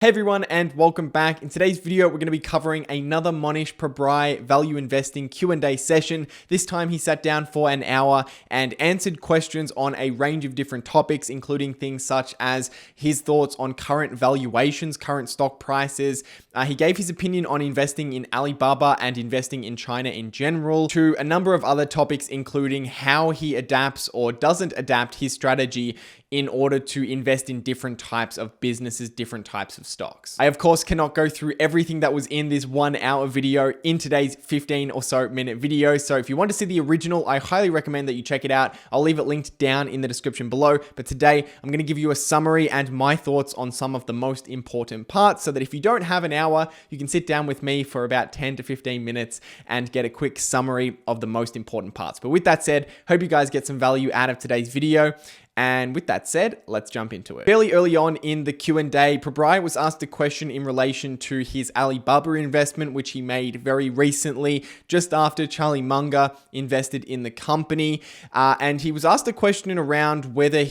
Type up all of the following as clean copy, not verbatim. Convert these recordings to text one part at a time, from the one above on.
Hey everyone, and welcome back. In today's video, we're going to be covering another Mohnish Pabrai value investing Q&A session. This time he sat down for an hour and answered questions on a range of different topics, including things such as his thoughts on current valuations, current stock prices. He gave his opinion on investing in Alibaba and investing in China in general, to a number of other topics, including how he adapts or doesn't adapt his strategy in order to invest in different types of businesses, different types of stocks. I, of course, cannot go through everything that was in this 1 hour video in today's 15 or so minute video. So if you want to see the original, I highly recommend that you check it out. I'll leave it linked down in the description below. But today, I'm going to give you a summary and my thoughts on some of the most important parts, so that if you don't have an hour, you can sit down with me for about 10 to 15 minutes and get a quick summary of the most important parts. But with that said, hope you guys get some value out of today's video. And with that said, let's jump into it. Fairly early on in the Q&A, Pabrai was asked a question in relation to his Alibaba investment, which he made very recently, just after Charlie Munger invested in the company. And he was asked a question around whether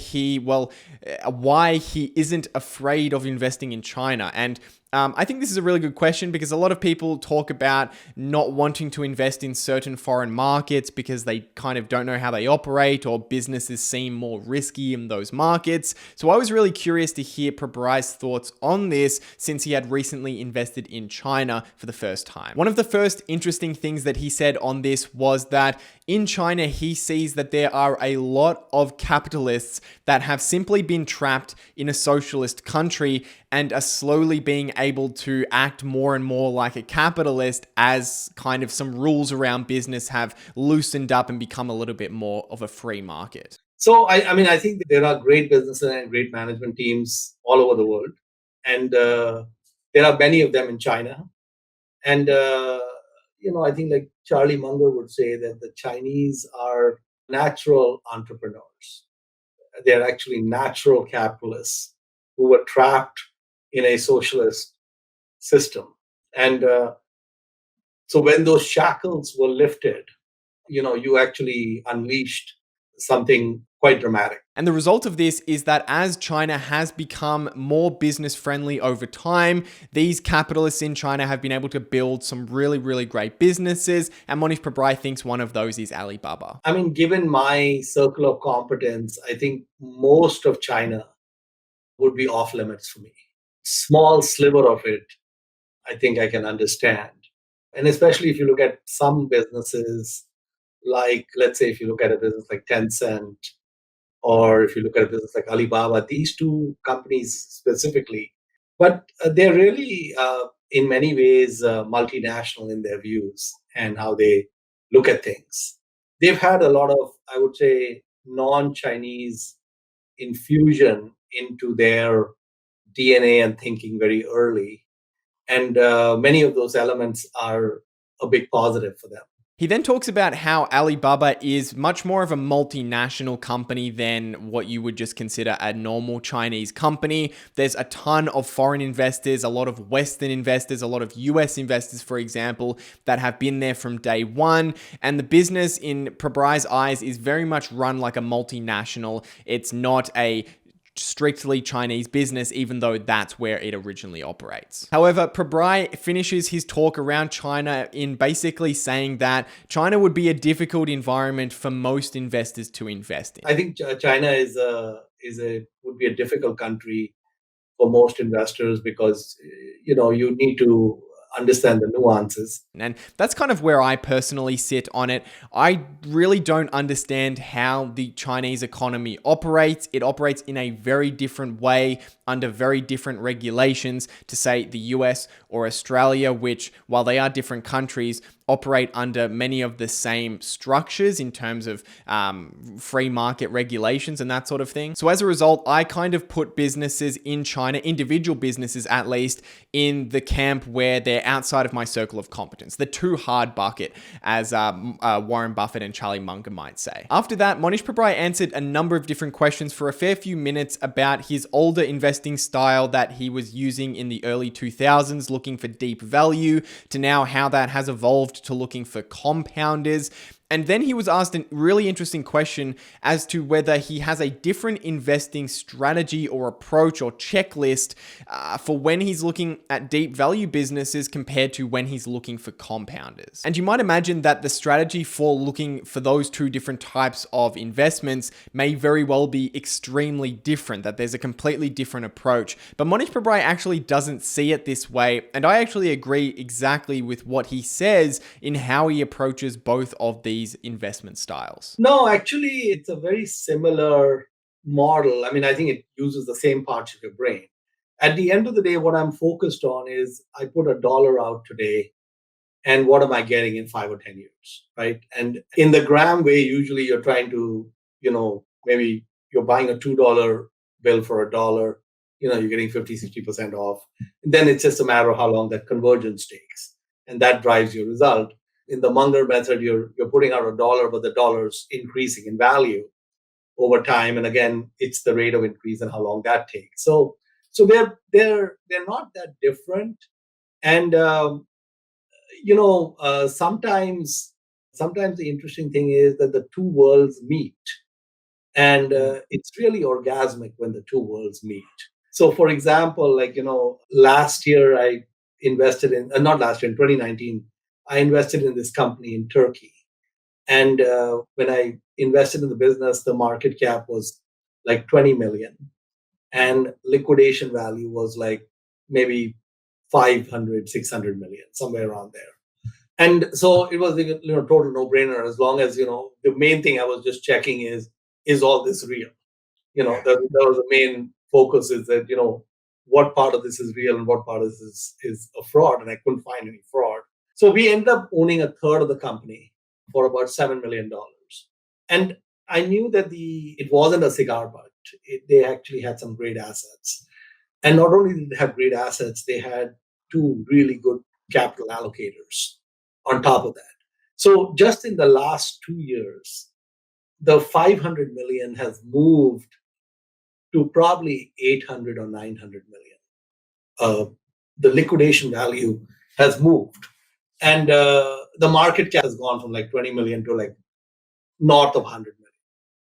why he isn't afraid of investing in China. And I think this is a really good question, because a lot of people talk about not wanting to invest in certain foreign markets because they kind of don't know how they operate, or businesses seem more risky in those markets. So I was really curious to hear Pabrai's thoughts on this, since he had recently invested in China for the first time. One of the first interesting things that he said on this was that in China, he sees that there are a lot of capitalists that have simply been trapped in a socialist country and are slowly being able to act more and more like a capitalist as kind of some rules around business have loosened up and become a little bit more of a free market. So, I think there are great businesses and great management teams all over the world. And there are many of them in China. And, I think like Charlie Munger would say that the Chinese are natural entrepreneurs. They're actually natural capitalists who were trapped in a socialist system. And so when those shackles were lifted, you actually unleashed something quite dramatic. And the result of this is that as China has become more business friendly over time, these capitalists in China have been able to build some really, really great businesses. And Mohnish Pabrai thinks one of those is Alibaba. Given my circle of competence, I think most of China would be off limits for me. Small sliver of it, I think I can understand. And especially if you look at some businesses, like, let's say, if you look at a business like Tencent, or if you look at a business like Alibaba, these two companies specifically, but they're really, in many ways, multinational in their views and how they look at things. They've had a lot of, I would say, non-Chinese infusion into their DNA and thinking very early. And many of those elements are a big positive for them. He then talks about how Alibaba is much more of a multinational company than what you would just consider a normal Chinese company. There's a ton of foreign investors, a lot of Western investors, a lot of US investors, for example, that have been there from day one. And the business in Pabrai's eyes is very much run like a multinational. It's not a strictly Chinese business, even though that's where it originally operates. However, Pabrai finishes his talk around China in basically saying that China would be a difficult environment for most investors to invest in. I think China would be a difficult country for most investors, because you need to understand the nuances. And that's kind of where I personally sit on it. I really don't understand how the Chinese economy operates. It operates in a very different way, under very different regulations to, say, the US or Australia, which, while they are different countries, operate under many of the same structures in terms of free market regulations and that sort of thing. So as a result, I kind of put businesses in China, individual businesses at least, in the camp where they're outside of my circle of competence, the too hard bucket, as Warren Buffett and Charlie Munger might say. After that, Mohnish Pabrai answered a number of different questions for a fair few minutes about his older investing style that he was using in the early 2000s, looking for deep value, to now how that has evolved to looking for compounders. And then he was asked a really interesting question as to whether he has a different investing strategy or approach or checklist for when he's looking at deep value businesses compared to when he's looking for compounders. And you might imagine that the strategy for looking for those two different types of investments may very well be extremely different, that there's a completely different approach. But Mohnish Pabrai actually doesn't see it this way, and I actually agree exactly with what he says in how he approaches both of these investment styles. No, actually, it's a very similar model. I mean, I think it uses the same parts of your brain. At the end of the day, what I'm focused on is I put $1 out today, and what am I getting in 5 or 10 years, right? And in the gram way, usually you're trying to, maybe you're buying a $2 bill for $1, you're getting 50, 60% off. And then it's just a matter of how long that convergence takes. And that drives your result. In the Munger method, you're putting out $1, but the dollar's increasing in value over time. And again, it's the rate of increase and how long that takes. So they're not that different. And sometimes the interesting thing is that the two worlds meet, and it's really orgasmic when the two worlds meet. So, for example, last year I invested in not last year, in 2019. I invested in this company in Turkey. And when I invested in the business, the market cap was like 20 million. And liquidation value was like maybe 500, 600 million, somewhere around there. And so it was a total no-brainer, as long as, the main thing I was just checking is all this real? That was the main focus, is that, what part of this is real and what part of this is a fraud. And I couldn't find any fraud. So we ended up owning a third of the company for about $7 million. And I knew that it wasn't a cigar butt. They actually had some great assets. And not only did they have great assets, they had two really good capital allocators on top of that. So just in the last 2 years, the 500 million has moved to probably 800 or 900 million. The liquidation value has moved. And the market cap has gone from like 20 million to like north of 100 million.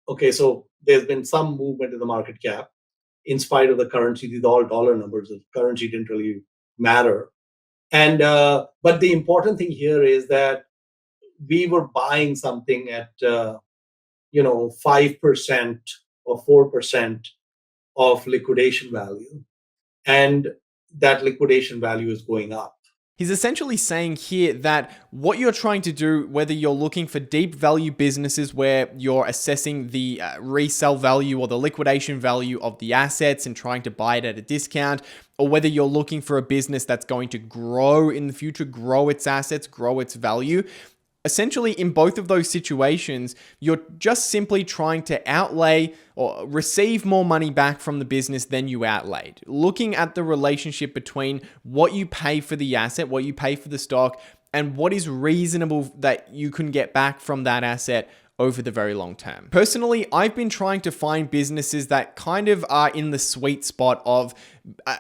Okay, so there's been some movement in the market cap in spite of the currency. These are all dollar numbers. The currency didn't really matter. And but the important thing here is that we were buying something at 5% or 4% of liquidation value, and that liquidation value is going up. He's essentially saying here that what you're trying to do, whether you're looking for deep value businesses where you're assessing the resale value or the liquidation value of the assets and trying to buy it at a discount, or whether you're looking for a business that's going to grow in the future, grow its assets, grow its value, essentially, in both of those situations, you're just simply trying to outlay or receive more money back from the business than you outlaid. Looking at the relationship between what you pay for the asset, what you pay for the stock, and what is reasonable that you can get back from that asset over the very long term. Personally, I've been trying to find businesses that kind of are in the sweet spot of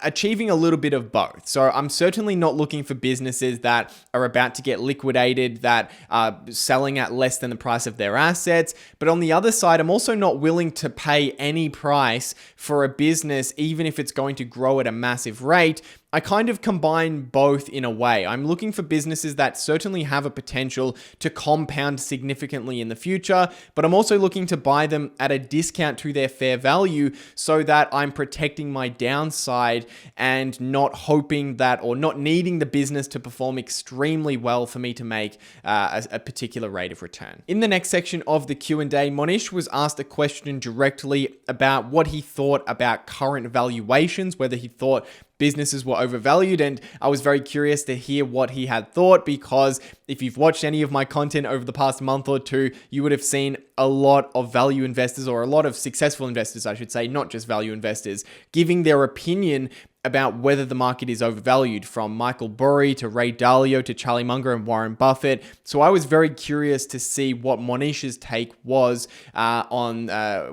achieving a little bit of both. So I'm certainly not looking for businesses that are about to get liquidated, that are selling at less than the price of their assets. But on the other side, I'm also not willing to pay any price for a business, even if it's going to grow at a massive rate. I kind of combine both in a way. I'm looking for businesses that certainly have a potential to compound significantly in the future, but I'm also looking to buy them at a discount to their fair value so that I'm protecting my downside and not hoping that, or not needing the business to perform extremely well for me to make a particular rate of return. In the next section of the Q&A, Mohnish was asked a question directly about what he thought about current valuations, whether he thought businesses were overvalued, and I was very curious to hear what he had thought, because if you've watched any of my content over the past month or two, you would have seen a lot of value investors, or a lot of successful investors, I should say, not just value investors, giving their opinion about whether the market is overvalued, from Michael Burry to Ray Dalio to Charlie Munger and Warren Buffett. So I was very curious to see what Mohnish's take was on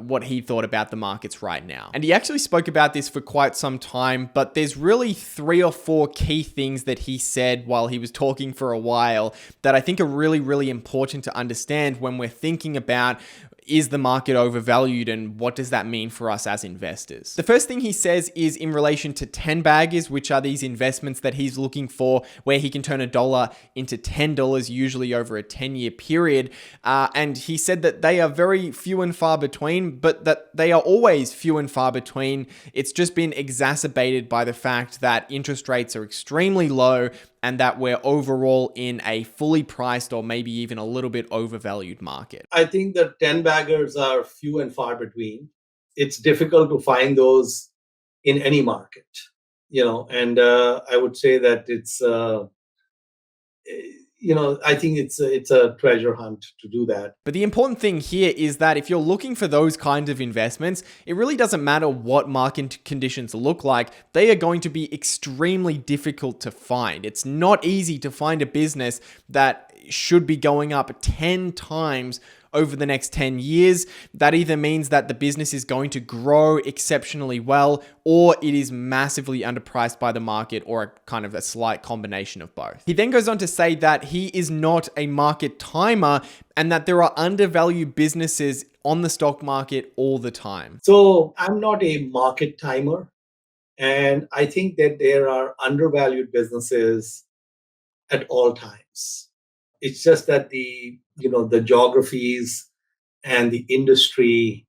what he thought about the markets right now. And he actually spoke about this for quite some time, but there's really 3 or 4 key things that he said while he was talking for a while that I think are really, really important to understand when we're thinking about, is the market overvalued and what does that mean for us as investors? The first thing he says is in relation to 10 baggers, which are these investments that he's looking for where he can turn $1 into $10, usually over a 10-year period. And he said that they are very few and far between, but that they are always few and far between. It's just been exacerbated by the fact that interest rates are extremely low and that we're overall in a fully priced or maybe even a little bit overvalued market. I think the 10 baggers are few and far between. It's difficult to find those in any market, and I would say that it's, I think it's a treasure hunt to do that. But the important thing here is that if you're looking for those kinds of investments, it really doesn't matter what market conditions look like. They are going to be extremely difficult to find. It's not easy to find a business that should be going up 10 times over the next 10 years. That either means that the business is going to grow exceptionally well, or it is massively underpriced by the market, or a kind of a slight combination of both. He then goes on to say that he is not a market timer and that there are undervalued businesses on the stock market all the time. So I'm not a market timer, and I think that there are undervalued businesses at all times. It's just that the geographies and the industry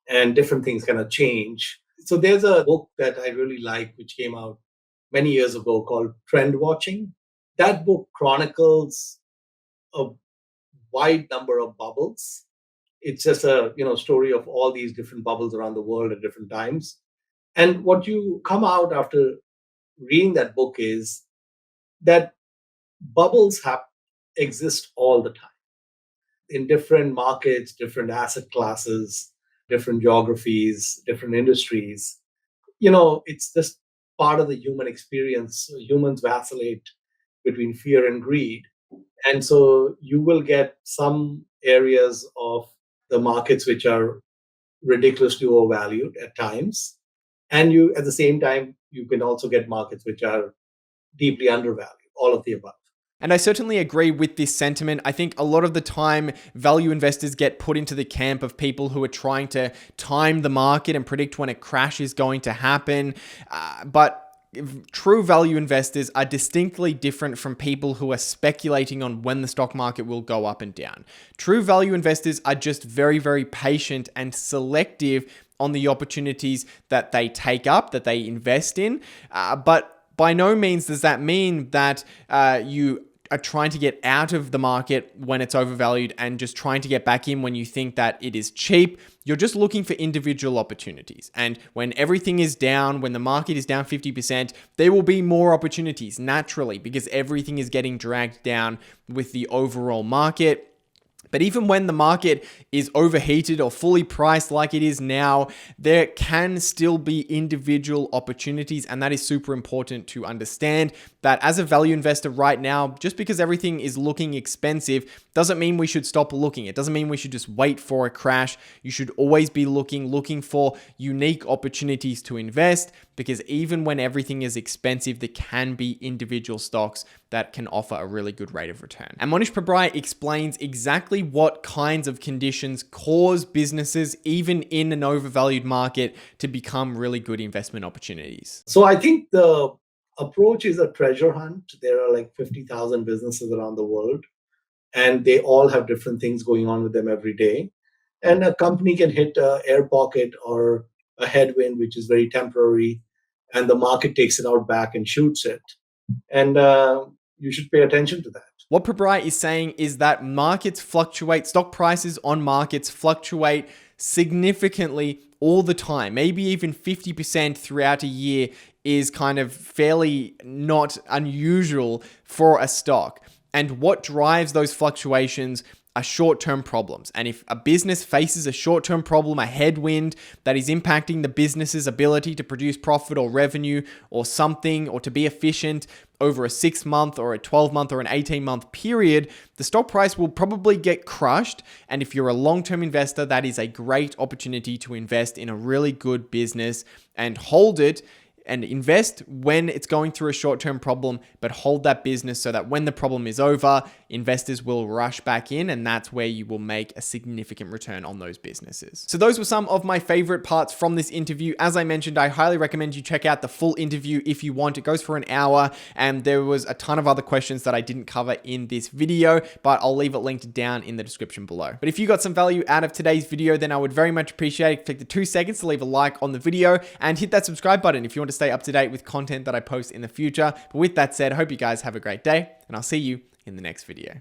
and different things kind of change. So there's a book that I really like, which came out many years ago, called Trend Watching. That book chronicles a wide number of bubbles. It's just a story of all these different bubbles around the world at different times. And what you come out after reading that book is that bubbles exist all the time in different markets, different asset classes, different geographies, different industries. It's just part of the human experience. Humans vacillate between fear and greed. And so you will get some areas of the markets which are ridiculously overvalued at times. And at the same time, you can also get markets which are deeply undervalued, all of the above. And I certainly agree with this sentiment. I think a lot of the time, value investors get put into the camp of people who are trying to time the market and predict when a crash is going to happen. But true value investors are distinctly different from people who are speculating on when the stock market will go up and down. True value investors are just very, very patient and selective on the opportunities that they take up, that they invest in. But by no means does that mean that you are trying to get out of the market when it's overvalued and just trying to get back in when you think that it is cheap. You're just looking for individual opportunities. And when everything is down, when the market is down 50%, there will be more opportunities naturally because everything is getting dragged down with the overall market. But even when the market is overheated or fully priced like it is now, there can still be individual opportunities. And that is super important to understand that as a value investor right now, just because everything is looking expensive doesn't mean we should stop looking. It doesn't mean we should just wait for a crash. You should always be looking for unique opportunities to invest, because even when everything is expensive, there can be individual stocks that can offer a really good rate of return. And Mohnish Pabrai explains exactly what kinds of conditions cause businesses, even in an overvalued market, to become really good investment opportunities. So I think the approach is a treasure hunt. There are like 50,000 businesses around the world, and they all have different things going on with them every day. And a company can hit an air pocket or a headwind, which is very temporary, and the market takes it out back and shoots it. And you should pay attention to that. What Pabrai is saying is that markets fluctuate, stock prices on markets fluctuate significantly all the time. Maybe even 50% throughout a year is kind of fairly not unusual for a stock. And what drives those fluctuations are short-term problems. And if a business faces a short-term problem, a headwind that is impacting the business's ability to produce profit or revenue or something, or to be efficient over a 6-month or a 12-month or an 18-month period, the stock price will probably get crushed. And if you're a long-term investor, that is a great opportunity to invest in a really good business and hold it and invest when it's going through a short-term problem, but hold that business so that when the problem is over, investors will rush back in, and that's where you will make a significant return on those businesses. So those were some of my favorite parts from this interview. As I mentioned, I highly recommend you check out the full interview if you want. It goes for an hour, and there was a ton of other questions that I didn't cover in this video, but I'll leave it linked down in the description below. But if you got some value out of today's video, then I would very much appreciate it. Take the 2 seconds to leave a like on the video and hit that subscribe button if you want to stay up to date with content that I post in the future. But with that said, I hope you guys have a great day, and I'll see you in the next video.